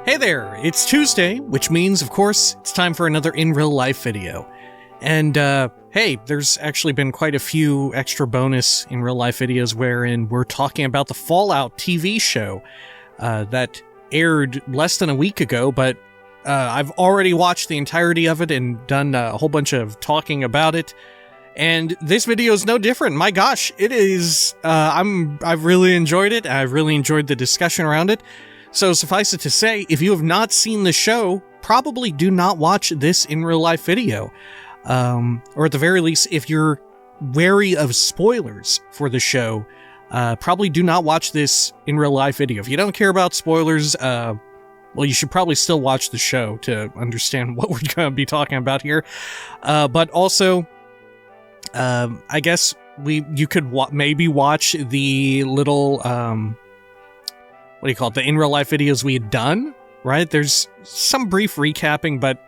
Hey there, it's Tuesday, which means, of course, it's time for another in real life video. And, hey, there's actually been quite a few extra bonus in real life videos wherein we're talking about the Fallout TV show that aired less than a week ago, but I've already watched the entirety of it and done a whole bunch of talking about it. And this video is no different. My gosh, it is, I've really enjoyed it. I've really enjoyed the discussion around it. So suffice it to say, if you have not seen the show, probably do not watch this in real life video. Or at the very least, if you're wary of spoilers for the show, probably do not watch this in real life video. If you don't care about spoilers, well, you should probably still watch the show to understand what we're going to be talking about here. But also, I guess you could maybe watch the little, what do you call it? The in real life videos we had done, right? There's some brief recapping, but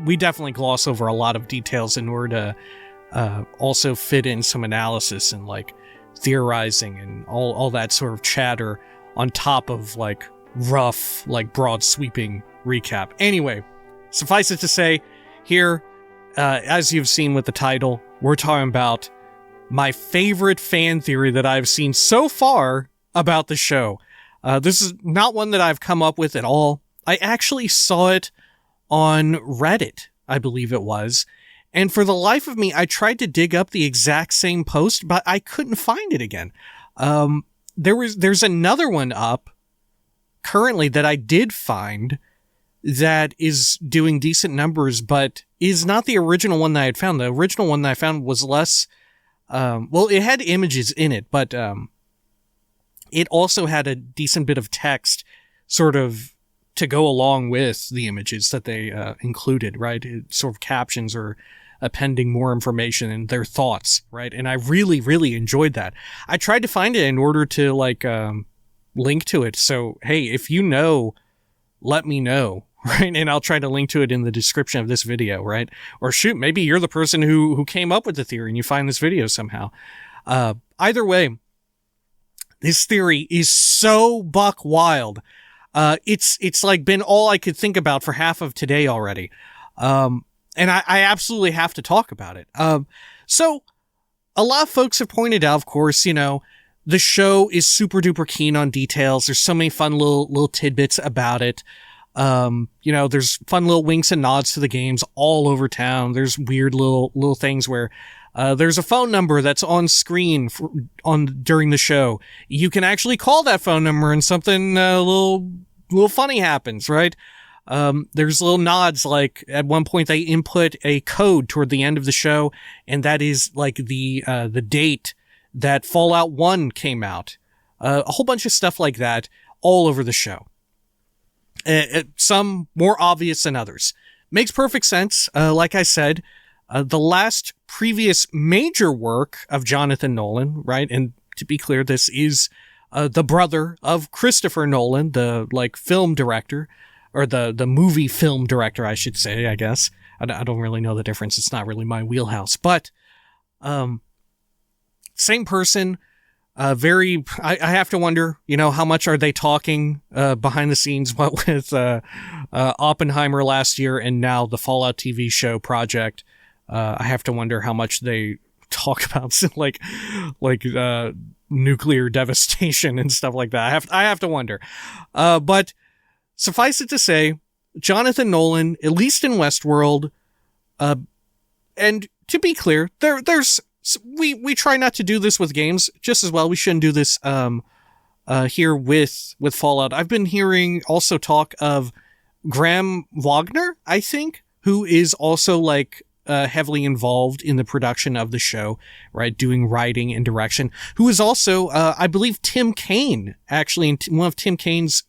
we definitely gloss over a lot of details in order to also fit in some analysis and like theorizing and all that sort of chatter on top of like rough, like broad sweeping recap. Anyway, suffice it to say, here, as you've seen with the title, we're talking about my favorite fan theory that I've seen so far about the show. This is not one that I've come up with at all. I actually saw it on Reddit, I believe it was. And for the life of me, I tried to dig up the exact same post, but I couldn't find it again. There's another one up currently that I did find that is doing decent numbers, but is not the original one that I had found. The original one that I found was less, well, it had images in it, but, it also had a decent bit of text sort of to go along with the images that they included, right? Sort of captions or appending more information and their thoughts, right? And I really, really enjoyed that. I tried to find it in order to like link to it. So, hey, if you know, let me know, right? And I'll try to link to it in the description of this video, right? Or shoot, maybe you're the person who came up with the theory and you find this video somehow. Either way, this theory is so buck wild. It's like been all I could think about for half of today already. And I absolutely have to talk about it. So a lot of folks have pointed out, of course, you know, the show is super duper keen on details. There's so many fun little tidbits about it. You know, there's fun little winks and nods to the games all over town. There's weird little things where there's a phone number that's on screen during the show. You can actually call that phone number and something a little funny happens, right? There's little nods, like at one point they input a code toward the end of the show, and that is like the date that Fallout 1 came out. A whole bunch of stuff like that all over the show. Some more obvious than others. Makes perfect sense. Like I said, the last previous major work of Jonathan Nolan, right? And to be clear, this is the brother of Christopher Nolan, the like film director, or the movie film director, I should say, I guess. I don't really know the difference. It's not really my wheelhouse, but same person. I have to wonder, you know, how much are they talking behind the scenes, what with Oppenheimer last year and now the Fallout TV show project. I have to wonder how much they talk about like nuclear devastation and stuff like that. I have to wonder. But suffice it to say, Jonathan Nolan, at least in Westworld, and to be clear, we try not to do this with games just as well. We shouldn't do this here with Fallout. I've been hearing also talk of Graham Wagner, I think, who is also like heavily involved in the production of the show, right? Doing writing and direction, who is also, I believe, Tim Kaine, actually, in one of Tim Kaine's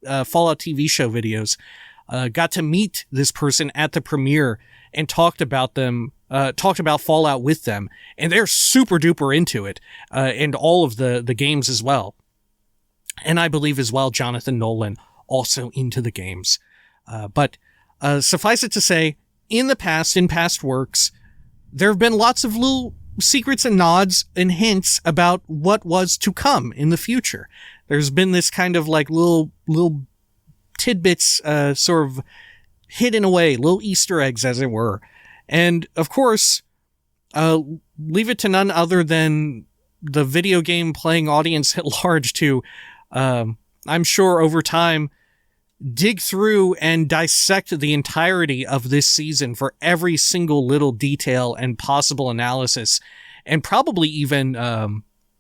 Fallout TV show videos, got to meet this person at the premiere and talked about Fallout with them, and they're super duper into it, and all of the games as well. And I believe as well, Jonathan Nolan also into the games. But suffice it to say, in past works, there have been lots of little secrets and nods and hints about what was to come in the future. There's been this kind of like little tidbits sort of hidden away, little Easter eggs, as it were. And, of course, leave it to none other than the video game playing audience at large to, I'm sure over time, dig through and dissect the entirety of this season for every single little detail and possible analysis, and probably even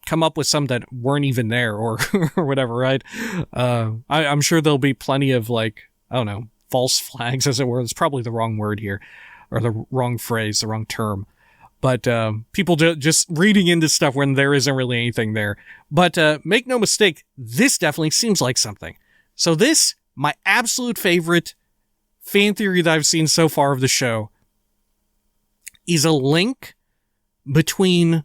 come up with some that weren't even there or or whatever, right? I'm sure there'll be plenty of, like, I don't know, false flags, as it were. It's probably the wrong word here, or the wrong phrase, the wrong term. But people just reading into stuff when there isn't really anything there. But make no mistake, this definitely seems like something. So this, my absolute favorite fan theory that I've seen so far of the show, is a link between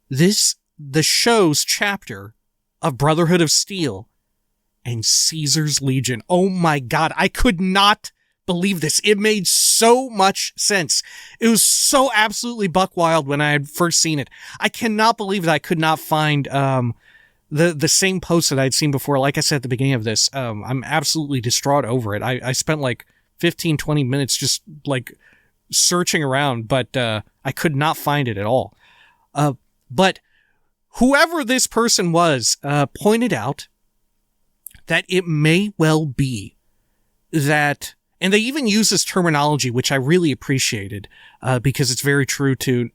the show's chapter of Brotherhood of Steel and Caesar's Legion. Oh my god, I could not believe this. It made so much sense. It was so absolutely buck wild when I had first seen it. I cannot believe that I could not find the same post that I'd seen before. Like I said at the beginning of this, I'm absolutely distraught over it. I spent like 15, 20 minutes just like searching around, but I could not find it at all. But whoever this person was pointed out that it may well be that, and they even use this terminology, which I really appreciated, because it's very true to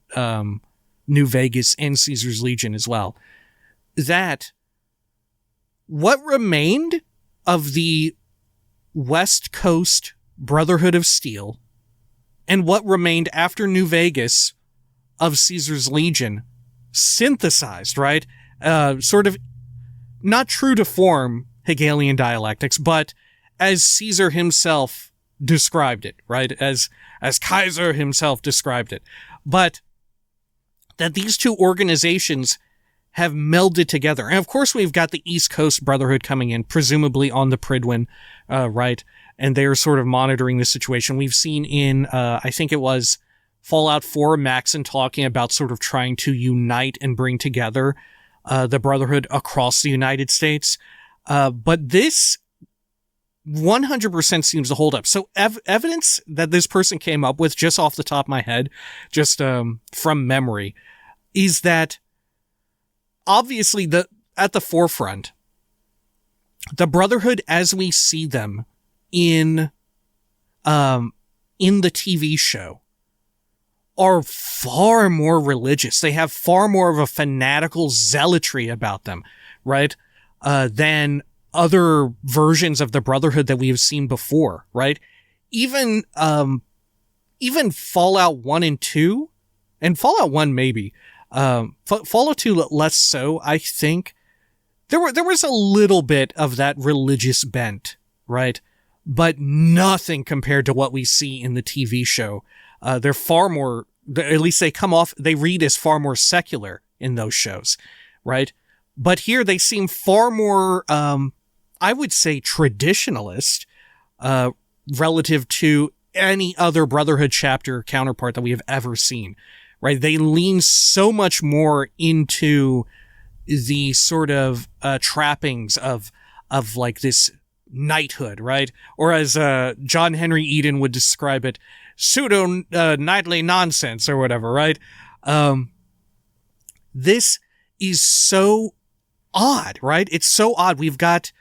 New Vegas and Caesar's Legion as well, that what remained of the West Coast Brotherhood of Steel and what remained after New Vegas of Caesar's Legion synthesized, right? Sort of not true to form Hegelian dialectics, but as Caesar himself described it, right? As Kaiser himself described it. But that these two organizations have melded together. And of course, we've got the East Coast Brotherhood coming in, presumably on the Pridwin, right? And they're sort of monitoring the situation. We've seen in, I think it was Fallout 4, Maxon talking about sort of trying to unite and bring together the Brotherhood across the United States. But this 100% seems to hold up. So evidence that this person came up with just off the top of my head, just from memory, is that obviously at the forefront, the Brotherhood as we see them in the TV show are far more religious. They have far more of a fanatical zealotry about them, right? Than other versions of the Brotherhood that we have seen before, right? Even Fallout 1 and 2, and Fallout 1 maybe, Fallout 2 less so, I think. There was a little bit of that religious bent, right? But nothing compared to what we see in the TV show. They're far more, at least they read as far more secular in those shows, right? But here they seem far more, I would say, traditionalist, relative to any other Brotherhood chapter counterpart that we have ever seen, right? They lean so much more into the sort of trappings of like this knighthood, right? Or as John Henry Eden would describe it, pseudo knightly nonsense or whatever, right? This is so odd, right? It's so odd. We've got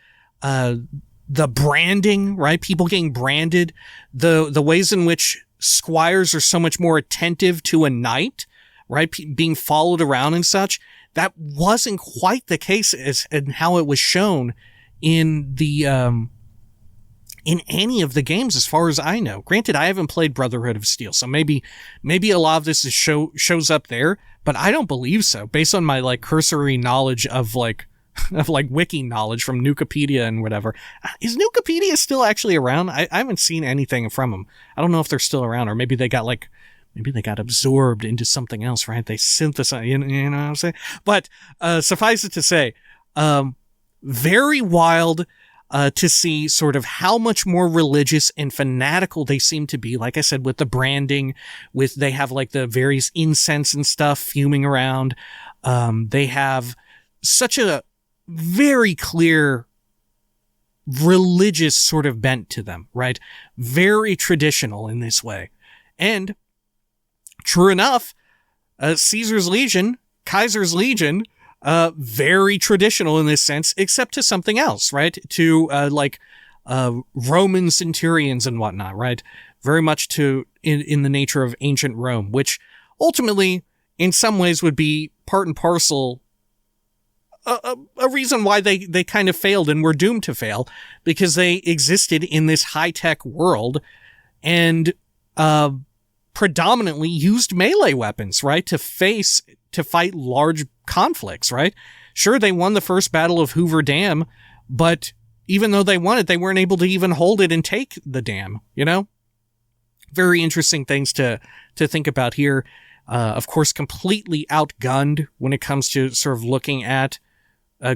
the branding, right? People getting branded, the ways in which squires are so much more attentive to a knight, right? Being followed around and such. That wasn't quite the case as in how it was shown in the in any of the games, as far as I know. Granted, I haven't played Brotherhood of Steel, so maybe a lot of this shows up there, but I don't believe so. Based on my like cursory knowledge of like wiki knowledge from Nukipedia and whatever. Is Nukipedia still actually around? I haven't seen anything from them. I don't know if they're still around, or maybe they got absorbed into something else, right? They synthesize, you know what I'm saying? But suffice it to say, very wild to see sort of how much more religious and fanatical they seem to be. Like I said, with the branding, they have like the various incense and stuff fuming around. They have such a very clear religious sort of bent to them, right? Very traditional in this way. And true enough, Caesar's Legion, Kaiser's Legion, very traditional in this sense, except to something else, right? To, Roman centurions and whatnot, right? Very much in the nature of ancient Rome, which ultimately, in some ways, would be part and parcel a reason why they kind of failed and were doomed to fail, because they existed in this high-tech world and predominantly used melee weapons, right, to fight large conflicts, right? Sure, they won the first battle of Hoover Dam, but even though they won it, they weren't able to even hold it and take the dam, you know? Very interesting things to think about here. Of course, completely outgunned when it comes to sort of looking at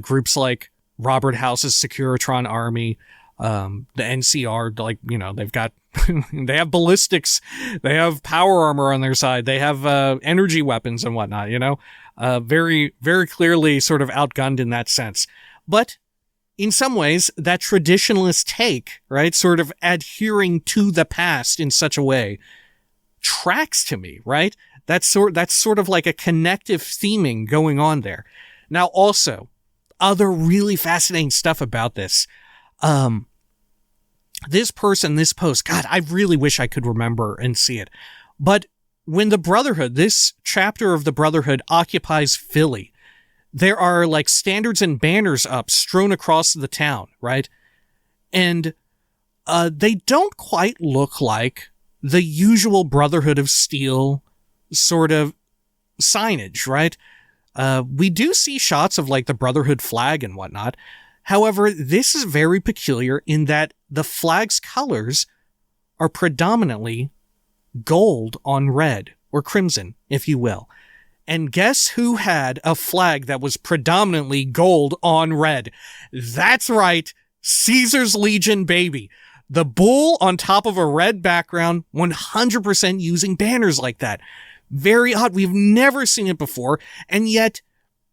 groups like Robert House's Securitron Army, the NCR, like, you know, they've got, they have ballistics, they have power armor on their side, they have energy weapons and whatnot, you know? Very, very clearly sort of outgunned in that sense. But in some ways, that traditionalist take, right, sort of adhering to the past in such a way, tracks to me, right? That's sort of like a connective theming going on there. Now, also, other really fascinating stuff about this. This post, God, I really wish I could remember and see it. But when the Brotherhood, this chapter of the Brotherhood occupies Philly, there are like standards and banners up strewn across the town, right? And they don't quite look like the usual Brotherhood of Steel sort of signage, right? We do see shots of like the Brotherhood flag and whatnot. However, this is very peculiar in that the flag's colors are predominantly gold on red, or crimson, if you will. And guess who had a flag that was predominantly gold on red? That's right, Caesar's Legion, baby. The bull on top of a red background, 100% using banners like that. Very odd. We've never seen it before. And yet,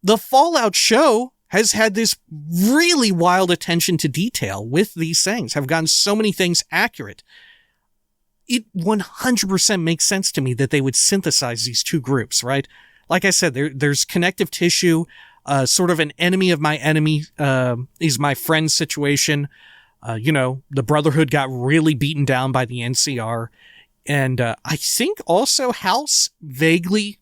the Fallout show has had this really wild attention to detail with these things, have gotten so many things accurate. It 100% makes sense to me that they would synthesize these two groups, right? Like I said, there's connective tissue, sort of an enemy of my enemy is my friend situation. The Brotherhood got really beaten down by the NCR. And I think also House vaguely,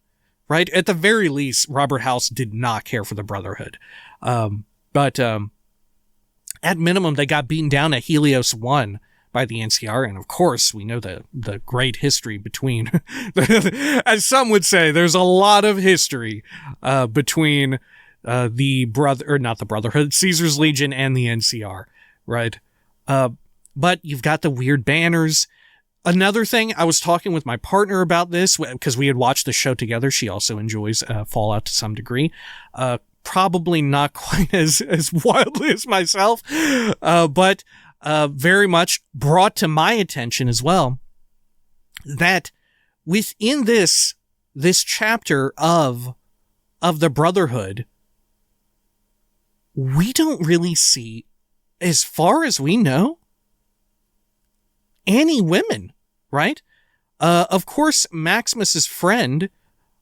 right? At the very least, Robert House did not care for the Brotherhood. But at minimum, they got beaten down at Helios 1 by the NCR. And of course, we know the great history between, as some would say, there's a lot of history between not the Brotherhood, Caesar's Legion and the NCR, right? But you've got the weird banners. Another thing, I was talking with my partner about this because we had watched the show together. She also enjoys Fallout to some degree. Probably not quite as wildly as myself, but very much brought to my attention as well that within this chapter of the Brotherhood, we don't really see, as far as we know, any women, right? Of course, Maximus's friend,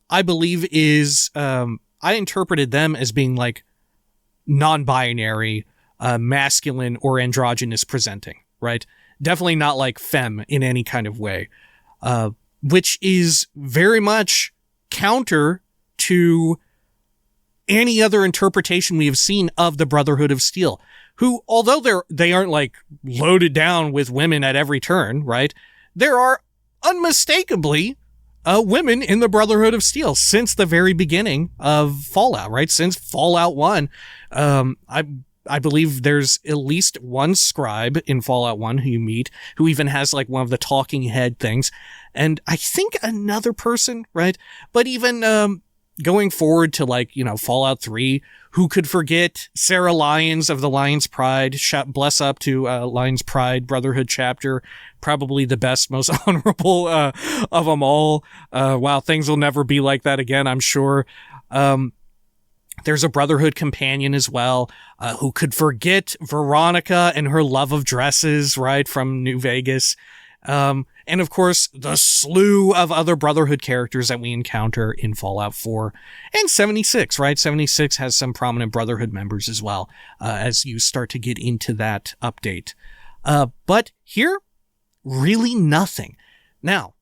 I believe, is, I interpreted them as being like non-binary, masculine or androgynous presenting, right? Definitely not like femme in any kind of way, which is very much counter to any other interpretation we have seen of the Brotherhood of Steel, who, although they aren't like loaded down with women at every turn, right? There are unmistakably women in the Brotherhood of Steel since the very beginning of Fallout, right? Since Fallout 1. I believe there's at least one scribe in Fallout 1 who you meet, who even has like one of the talking head things. And I think another person, right? But even going forward to like, Fallout 3, who could forget Sarah Lyons of the Lion's Pride? Bless up to Lion's Pride Brotherhood chapter. Probably the best, most honorable of them all. Wow, things will never be like that again, I'm sure. There's a Brotherhood companion as well, who could forget Veronica and her love of dresses, right, from New Vegas. And of course, the slew of other Brotherhood characters that we encounter in Fallout 4 and 76, right? 76 has some prominent Brotherhood members as well, as you start to get into that update. But here, really nothing. Now,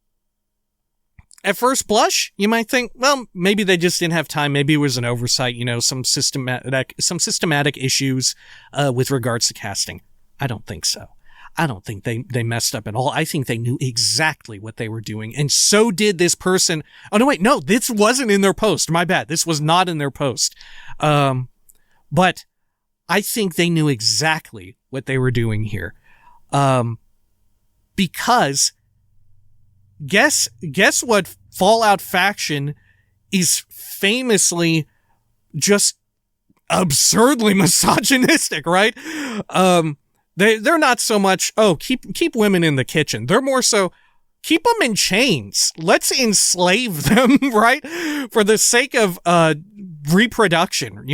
at first blush, you might think, well, maybe they just didn't have time. Maybe it was an oversight, some systematic issues, with regards to casting. I don't think so. I don't think they messed up at all. I think they knew exactly what they were doing. And so did this person. Oh, no, wait. No, this wasn't in their post. My bad. This was not in their post. But I think they knew exactly what they were doing here. Because guess what Fallout faction is famously just absurdly misogynistic, right? They're not so much, keep women in the kitchen. They're more so, keep them in chains. Let's enslave them, right? For the sake of reproduction,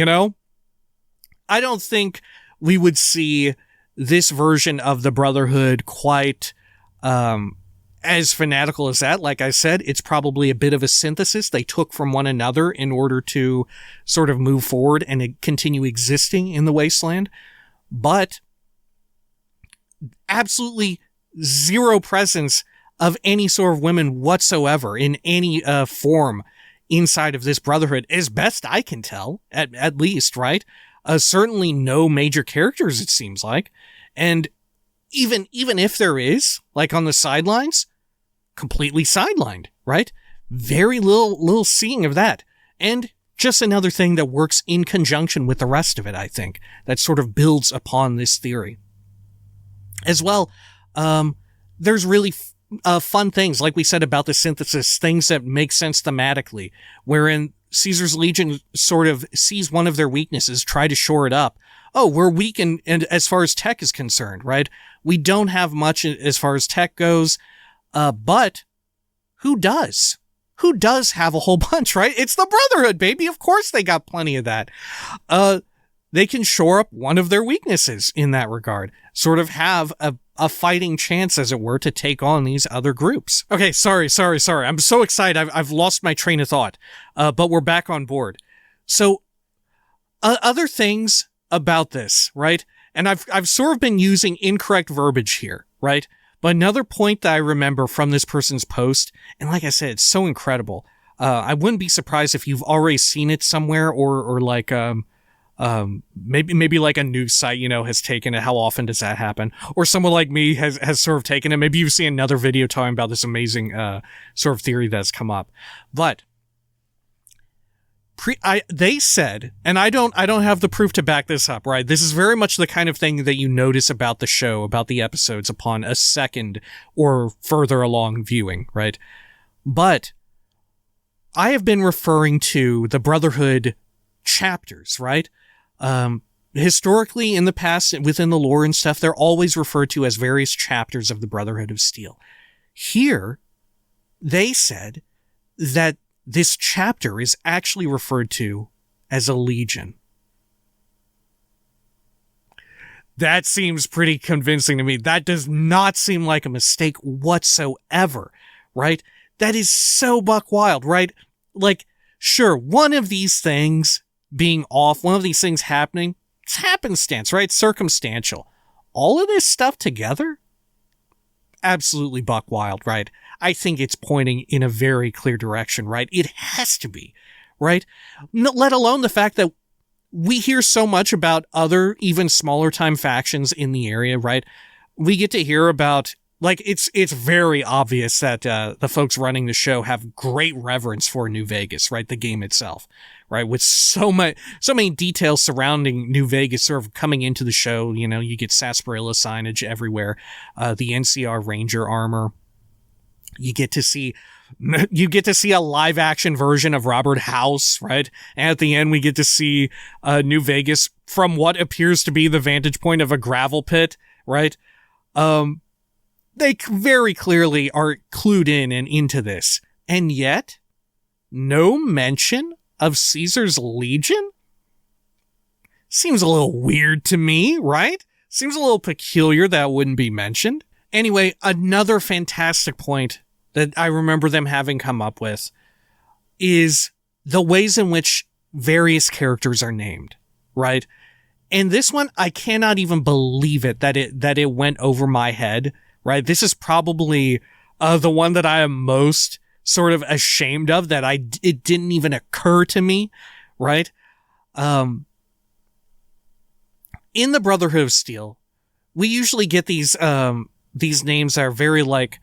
I don't think we would see this version of the Brotherhood quite as fanatical as that. Like I said, it's probably a bit of a synthesis they took from one another in order to sort of move forward and continue existing in the wasteland. But absolutely zero presence of any sort of women whatsoever in any form inside of this Brotherhood, as best I can tell, at least, right? Certainly no major characters, it seems like. And even if there is, like on the sidelines, completely sidelined, right? Very little seeing of that. And just another thing that works in conjunction with the rest of it, I think, that sort of builds upon this theory. As well, there's really fun things, like we said about the synthesis, things that make sense thematically, wherein Caesar's Legion sort of sees one of their weaknesses, try to shore it up. Oh, we're weak and as far as tech is concerned, right? We don't have much as far as tech goes, but who does? Who does have a whole bunch, right? It's the Brotherhood, baby. Of course they got plenty of that. They can shore up one of their weaknesses in that regard, sort of have a fighting chance, as it were, to take on these other groups. Okay, sorry. I'm so excited. I've lost my train of thought, but we're back on board. So, other things about this, right? And I've sort of been using incorrect verbiage here, right? But another point that I remember from this person's post, and like I said, it's so incredible. I wouldn't be surprised if you've already seen it somewhere, or like, maybe like a news site, has taken it. How often does that happen? Or someone like me has sort of taken it. Maybe you've seen another video talking about this amazing, sort of theory that's come up. But they said, and I don't have the proof to back this up, right? This is very much the kind of thing that you notice about the show, about the episodes upon a second or further along viewing, right? But I have been referring to the Brotherhood chapters, right? Historically in the past, within the lore and stuff, they're always referred to as various chapters of the Brotherhood of Steel. Here, they said that this chapter is actually referred to as a legion. That seems pretty convincing to me. That does not seem like a mistake whatsoever, right? That is so buck wild, right? Like, sure, one of these things being off, one of these things happening, it's happenstance, right? Circumstantial. All of this stuff together? Absolutely buck wild, right? I think it's pointing in a very clear direction, right? It has to be, right? Let alone the fact that we hear so much about other, even smaller time factions in the area, right? We get to hear about, like, it's very obvious that the folks running the show have great reverence for New Vegas, right? The game itself, right? With so many details surrounding New Vegas sort of coming into the show. You get sarsaparilla signage everywhere, the NCR Ranger armor. You get to see a live action version of Robert House, right? And at the end, we get to see New Vegas from what appears to be the vantage point of a gravel pit, right? They very clearly are clued in and into this. And yet, no mention of Caesar's Legion? Seems a little weird to me, right? Seems a little peculiar that wouldn't be mentioned. Anyway, another fantastic point that I remember them having come up with is the ways in which various characters are named, right? And this one, I cannot even believe it that it went over my head, right? This is probably the one that I am most sort of ashamed of, that it didn't even occur to me, right? In the Brotherhood of Steel, we usually get these names that are very like,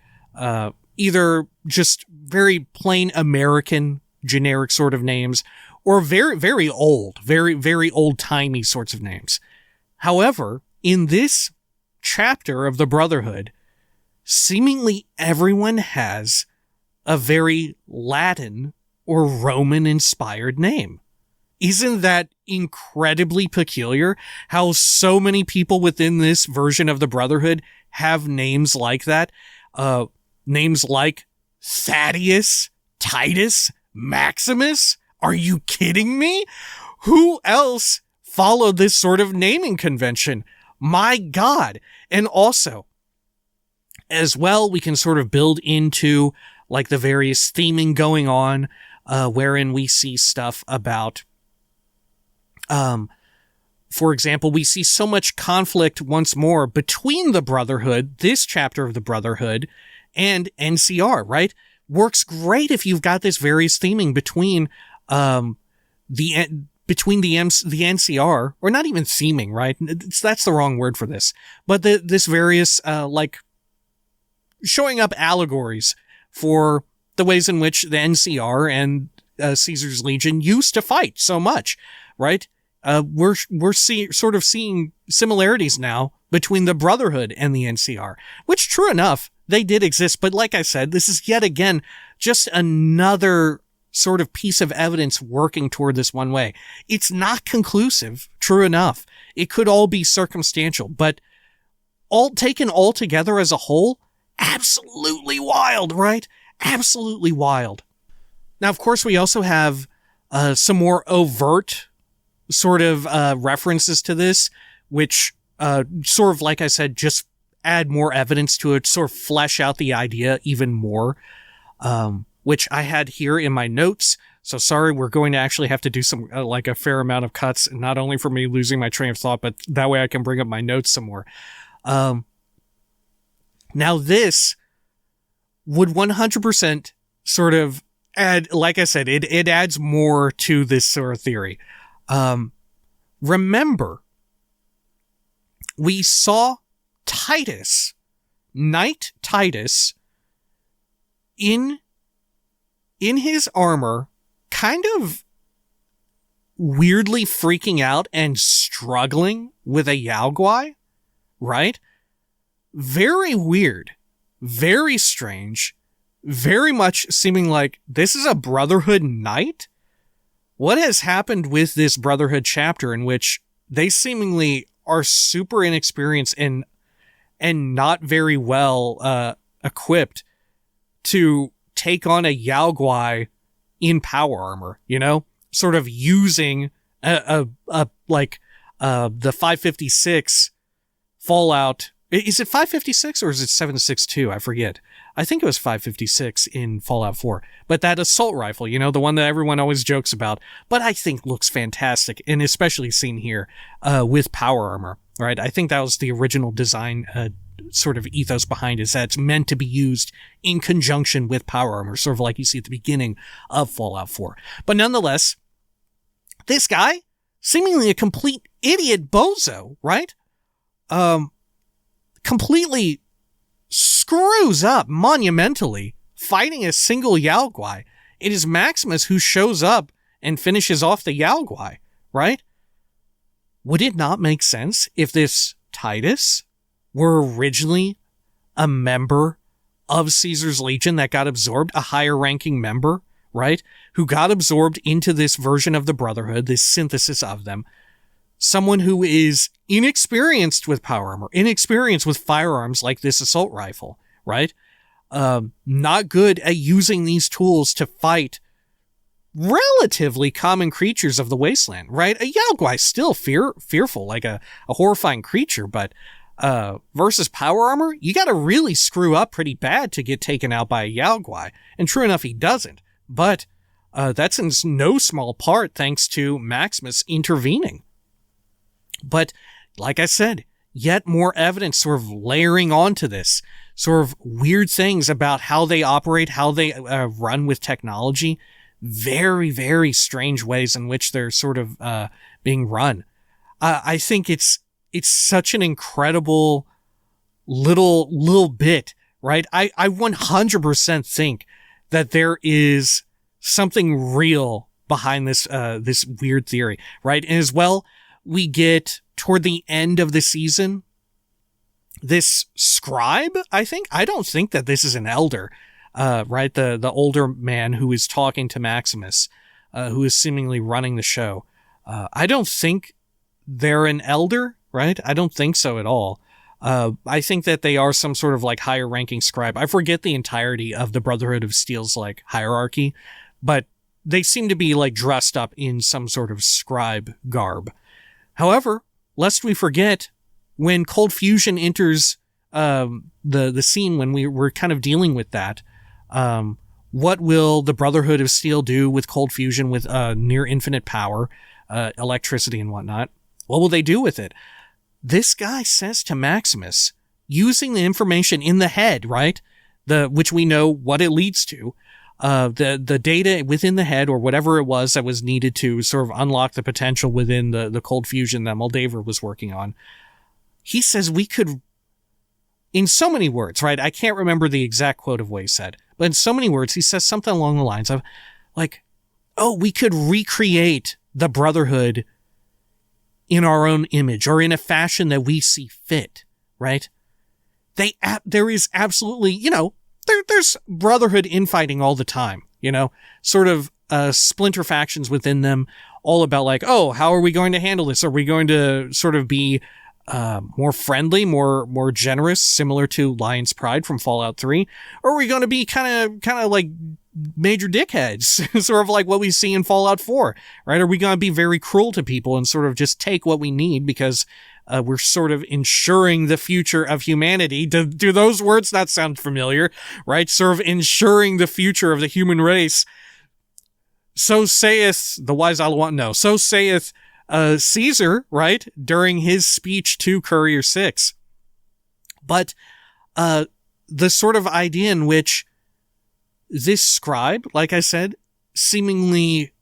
either just very plain American generic sort of names, or very, very old, very, very old-timey sorts of names. However, in this chapter of the Brotherhood, seemingly everyone has a very Latin or Roman-inspired name. Isn't that incredibly peculiar? How so many people within this version of the Brotherhood have names like that? Names like Thaddeus, Titus, Maximus? Are you kidding me? Who else followed this sort of naming convention? My God. And also, as well, we can sort of build into like the various theming going on, wherein we see stuff about, for example, we see so much conflict once more between the Brotherhood, this chapter of the Brotherhood, and NCR, right? Works great if you've got this various theming between the NCR, or not even theming, right? That's the wrong word for this. But this various, like, showing up allegories for the ways in which the NCR and Caesar's Legion used to fight so much, right? We're sort of seeing similarities now between the Brotherhood and the NCR, which, true enough, they did exist. But like I said, this is yet again just another sort of piece of evidence working toward this one way. It's not conclusive, true enough. It could all be circumstantial, but all taken all together as a whole, absolutely wild, right? Absolutely wild. Now, of course, we also have some more overt sort of references to this, which sort of, like I said, just add more evidence to it, sort of flesh out the idea even more, which I had here in my notes. So sorry, we're going to actually have to do some, like a fair amount of cuts, not only for me losing my train of thought, but that way I can bring up my notes some more. Now this would 100% sort of add, like I said, it adds more to this sort of theory. Remember, we saw Titus, Knight Titus, in his armor, kind of weirdly freaking out and struggling with a Yao Guai, right? Very weird, very strange, very much seeming like this is a Brotherhood Knight? What has happened with this Brotherhood chapter in which they seemingly are super inexperienced and not very well equipped to take on a Yao Guai in power armor, you know? Sort of using the 556 Fallout. Is it 556 or is it 762? I forget. I think it was 556 in Fallout 4. But that assault rifle, you know, the one that everyone always jokes about, but I think looks fantastic, and especially seen here with power armor, right? I think that was the original design sort of ethos behind it, is that it's meant to be used in conjunction with power armor, sort of like you see at the beginning of Fallout 4. But nonetheless, this guy, seemingly a complete idiot bozo, right? Completely screws up monumentally fighting a single Yao Guai. It is Maximus who shows up and finishes off the Yao Guai, right? Would it not make sense if this Titus were originally a member of Caesar's Legion that got absorbed, a higher ranking member, right? Who got absorbed into this version of the Brotherhood, this synthesis of them. Someone who is inexperienced with power armor, inexperienced with firearms like this assault rifle, right? Not good at using these tools to fight relatively common creatures of the wasteland, right? A Yao Guai is still fearful, like a horrifying creature, but versus power armor, you gotta really screw up pretty bad to get taken out by a Yao Guai. And true enough, he doesn't. But that's in no small part thanks to Maximus intervening. But like I said, yet more evidence sort of layering onto this, sort of weird things about how they operate, how they run with technology. Very, very strange ways in which they're sort of being run. I think it's such an incredible little bit, right? I 100% think that there is something real behind this this weird theory, right? And as well, we get toward the end of the season this scribe, I think. I don't think that this is an elder. Right? The older man who is talking to Maximus, who is seemingly running the show. I don't think they're an elder, right? I don't think so at all. I think that they are some sort of like higher ranking scribe. I forget the entirety of the Brotherhood of Steel's like hierarchy, but they seem to be like dressed up in some sort of scribe garb. However, lest we forget, when Cold Fusion enters the scene, when we're kind of dealing with that, what will the Brotherhood of Steel do with Cold Fusion with near infinite power, electricity and whatnot? What will they do with it? This guy says to Maximus, using the information in the head, right? Which we know what it leads to, the data within the head or whatever it was that was needed to sort of unlock the potential within the Cold Fusion that Moldaver was working on. He says we could, in so many words, right? I can't remember the exact quote of what he said, but in so many words, he says something along the lines of, like, oh, we could recreate the Brotherhood in our own image or in a fashion that we see fit, right? There is absolutely, there's Brotherhood infighting all the time, sort of splinter factions within them, all about like, oh, how are we going to handle this? Are we going to sort of be more friendly, more generous, similar to Lion's Pride from Fallout 3? Or are we going to be kind of like major dickheads, sort of like what we see in Fallout 4, right? Are we going to be very cruel to people and sort of just take what we need because we're sort of ensuring the future of humanity? Do those words not sound familiar, right? Sort of ensuring the future of the human race. So saith the wise Alawan. No, so saith Caesar, right, during his speech to Courier 6. But the sort of idea in which this scribe, like I said, seemingly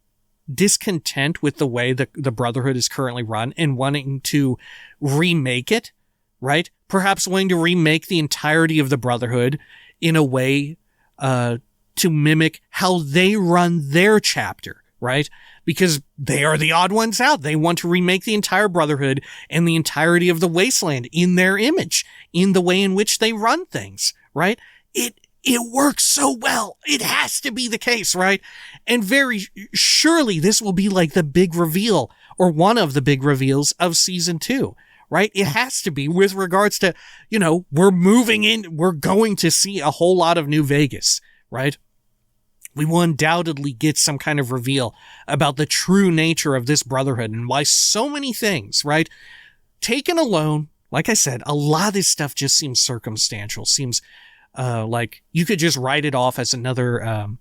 discontent with the way that the Brotherhood is currently run and wanting to remake it, right? Perhaps wanting to remake the entirety of the Brotherhood in a way to mimic how they run their chapter, right? Because they are the odd ones out. They want to remake the entire Brotherhood and the entirety of the Wasteland in their image, in the way in which they run things, right? It works so well. It has to be the case, right? And very surely this will be like the big reveal or one of the big reveals of season 2, right? It has to be with regards to, we're going to see a whole lot of New Vegas, right? We will undoubtedly get some kind of reveal about the true nature of this Brotherhood and why so many things, right? Taken alone, like I said, a lot of this stuff just seems circumstantial, seems like you could just write it off as another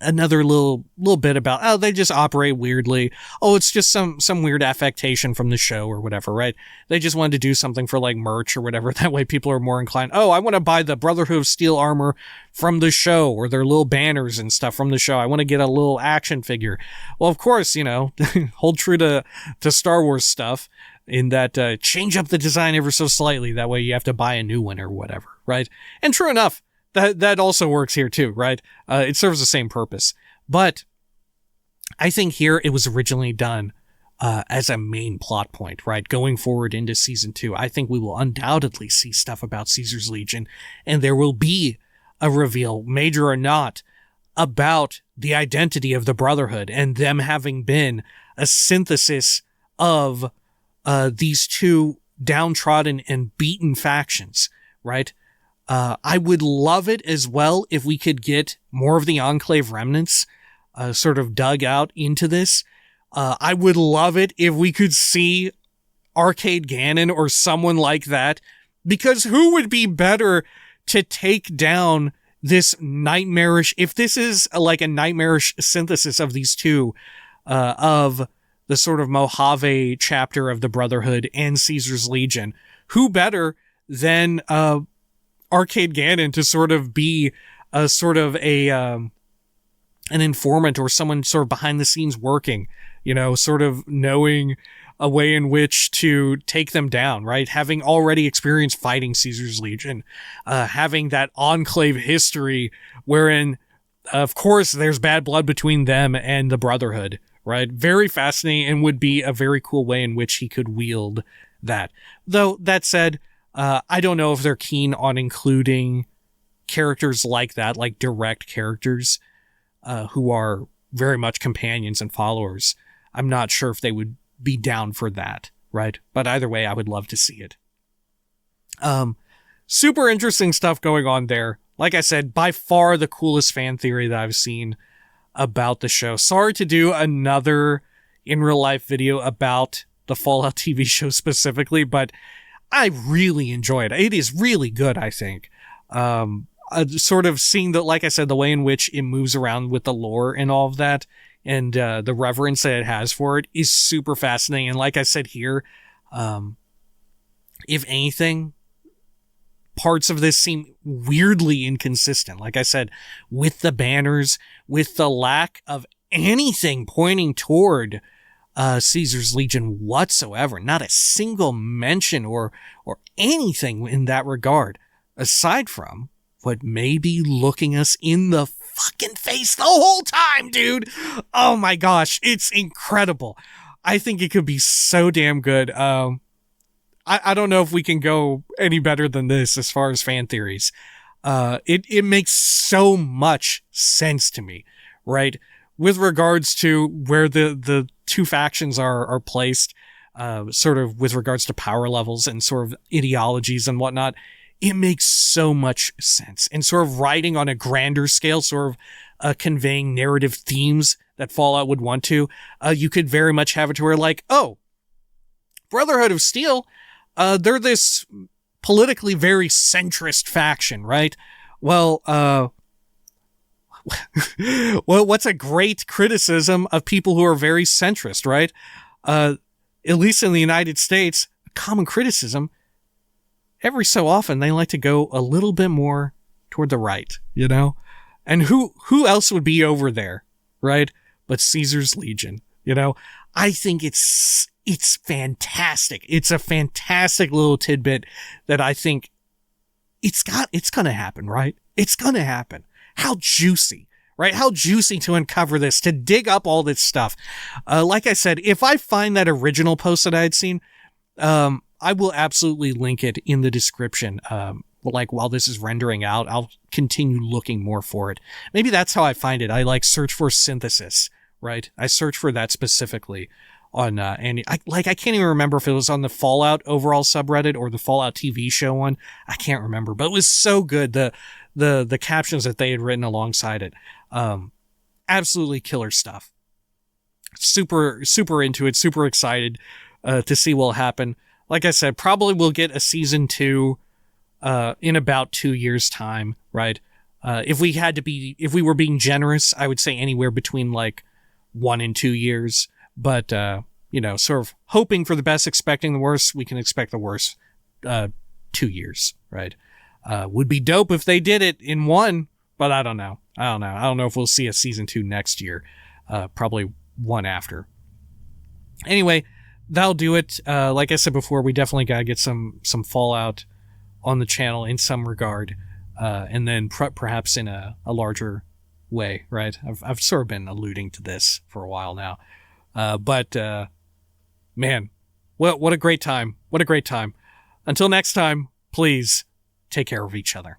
little bit about, oh, they just operate weirdly. Oh, it's just some weird affectation from the show or whatever, right? They just wanted to do something for like merch or whatever. That way people are more inclined. Oh, I want to buy the Brotherhood of Steel armor from the show or their little banners and stuff from the show. I want to get a little action figure. Well, of course, hold true to Star Wars stuff in that change up the design ever so slightly. That way you have to buy a new one or whatever, right? And true enough, that also works here too, right? It serves the same purpose. But I think here it was originally done as a main plot point, right? Going forward into season 2, I think we will undoubtedly see stuff about Caesar's Legion, and there will be a reveal, major or not, about the identity of the Brotherhood and them having been a synthesis of these two downtrodden and beaten factions, right? I would love it as well if we could get more of the Enclave remnants. sort of dug out into this. I would love it if we could see Arcade Gannon or someone like that, because who would be better to take down this nightmarish, if this is like a nightmarish synthesis of these two, of the sort of Mojave chapter of the Brotherhood and Caesar's Legion, who better than Arcade Gannon to sort of be a sort of an informant or someone sort of behind the scenes working, sort of knowing a way in which to take them down, right? Having already experienced fighting Caesar's Legion, having that enclave history wherein, of course, there's bad blood between them and the Brotherhood, right? Very fascinating, and would be a very cool way in which he could wield that. Though, that said, I don't know if they're keen on including characters like that, like direct characters, who are very much companions and followers. I'm not sure if they would be down for that, right? But either way, I would love to see it. Super interesting stuff going on there. Like I said, by far the coolest fan theory that I've seen about the show. Sorry to do another in real life video about the Fallout TV show specifically, but I really enjoy it. It is really good, I think. Sort of seeing the, like I said, the way in which it moves around with the lore and all of that, and the reverence that it has for it is super fascinating. And like I said here, if anything, parts of this seem weirdly inconsistent. Like I said, with the banners, with the lack of anything pointing toward Caesar's Legion whatsoever. Not a single mention or anything in that regard, aside from what may be looking us in the fucking face the whole time, dude. Oh my gosh, it's incredible. I think it could be so damn good. I don't know if we can go any better than this as far as fan theories. It makes so much sense to me, right? With regards to where the two factions are placed, sort of with regards to power levels and sort of ideologies and whatnot. It makes so much sense. And sort of writing on a grander scale, sort of conveying narrative themes that Fallout would want to, you could very much have it to where like, oh, Brotherhood of Steel, they're this politically very centrist faction, right? Well, well, what's a great criticism of people who are very centrist, right? At least in the United States, a common criticism, every so often they like to go a little bit more toward the right, And who else would be over there, right? But Caesar's Legion, I think it's fantastic. It's a fantastic little tidbit that I think it's gonna happen, right? It's gonna happen. How juicy, right? How juicy to uncover this, to dig up all this stuff. Like I said, if I find that original post that I had seen, I will absolutely link it in the description. Like while this is rendering out, I'll continue looking more for it. Maybe that's how I find it. I search for synthesis, right? I search for that specifically on, and I can't even remember if it was on the Fallout overall subreddit or the Fallout TV show one. I can't remember, but it was so good. The captions that they had written alongside it. Absolutely killer stuff. Super, super into it. Super excited, to see what will happen. Like I said, probably we'll get a season 2 in about 2 years' time, right? If we were being generous, I would say anywhere between 1 and 2 years. But, sort of hoping for the best, expecting the worst, we can expect the worst 2 years, right? Would be dope if they did it in 1, but I don't know. I don't know if we'll see a season 2 next year. Probably one after. Anyway, that'll do it. Like I said before, we definitely gotta get some Fallout on the channel in some regard, and then perhaps in a larger way, right? I've sort of been alluding to this for a while now, but man, what a great time! What a great time! Until next time, please take care of each other.